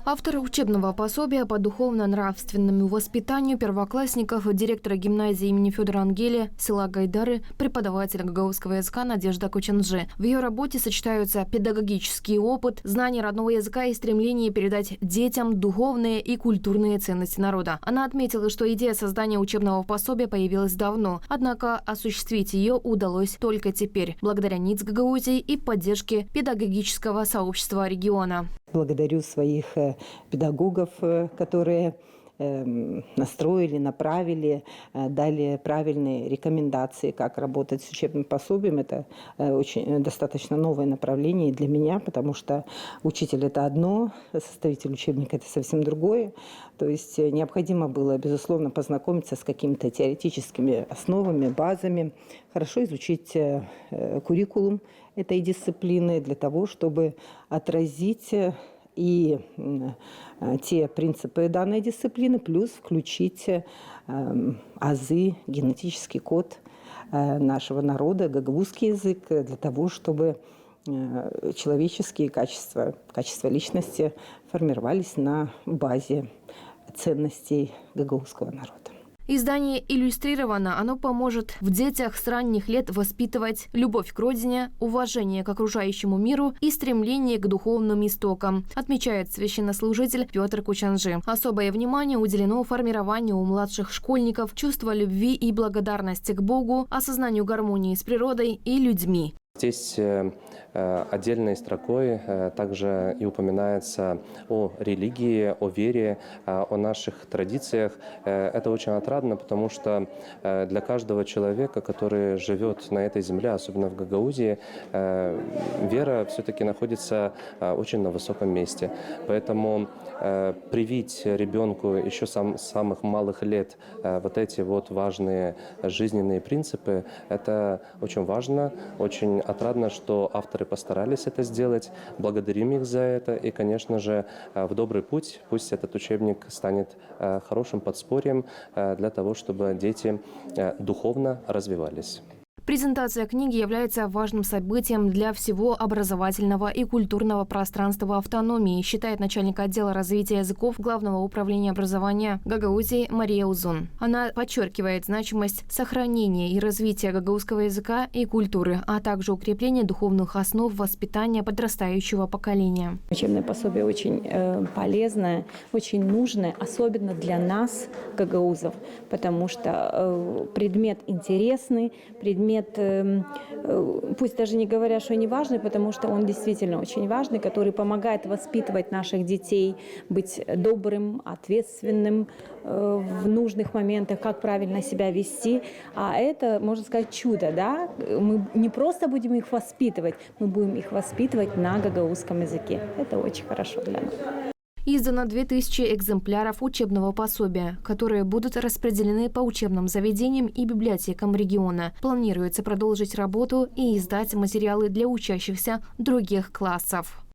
Автор учебного пособия по духовно-нравственному воспитанию первоклассников, директора гимназии имени Федора Ангелия, села Гайдары, преподаватель гагаузского языка Надежда Кучанжи. В ее работе сочетаются педагогический опыт, знание родного языка и стремление передать детям духовные и культурные ценности народа. Она отметила, что идея создания учебного пособия появилась давно, однако осуществить ее удалось только теперь, благодаря НИЦ Гагаузии и поддержке педагогического сообщества региона. Благодарю своих педагогов, которые настроили, направили, дали правильные рекомендации, как работать с учебным пособием. Это достаточно новое направление для меня, потому что учитель – это одно, составитель учебника – это совсем другое. То есть необходимо было, безусловно, познакомиться с какими-то теоретическими основами, базами, хорошо изучить куррикулум этой дисциплины для того, чтобы отразить и те принципы данной дисциплины, плюс включить азы, генетический код нашего народа, гагаузский язык, для того, чтобы человеческие качества личности формировались на базе ценностей гагаузского народа. Издание иллюстрировано. Оно поможет в детях с ранних лет воспитывать любовь к родине, уважение к окружающему миру и стремление к духовным истокам, отмечает священнослужитель Петр Кучанжи. Особое внимание уделено формированию у младших школьников чувства любви и благодарности к Богу, осознанию гармонии с природой и людьми. Здесь отдельной строкой также и упоминается о религии, о вере, о наших традициях. Это очень отрадно, потому что для каждого человека, который живет на этой земле, особенно в Гагаузии, вера все-таки находится очень на высоком месте. Поэтому привить ребенку еще с самых малых лет вот эти вот важные жизненные принципы, это очень важно, очень отрадно, что авторы постарались это сделать. Благодарим их за это. И, конечно же, в добрый путь. Пусть этот учебник станет хорошим подспорьем для того, чтобы дети духовно развивались. Презентация книги является важным событием для всего образовательного и культурного пространства автономии, считает начальник отдела развития языков Главного управления образования Гагаузии Мария Узун. Она подчеркивает значимость сохранения и развития гагаузского языка и культуры, а также укрепления духовных основ воспитания подрастающего поколения. Учебное пособие очень полезное, очень нужное, особенно для нас, гагаузов, потому что предмет интересный, предмет, пусть даже не говоря, что не важный, потому что он действительно очень важный, который помогает воспитывать наших детей, быть добрым, ответственным в нужных моментах, как правильно себя вести. А это, можно сказать, чудо, да? Мы не просто будем их воспитывать, мы будем их воспитывать на гагаузском языке. Это очень хорошо для нас. Издано 2000 экземпляров учебного пособия, которые будут распределены по учебным заведениям и библиотекам региона. Планируется продолжить работу и издать материалы для учащихся других классов.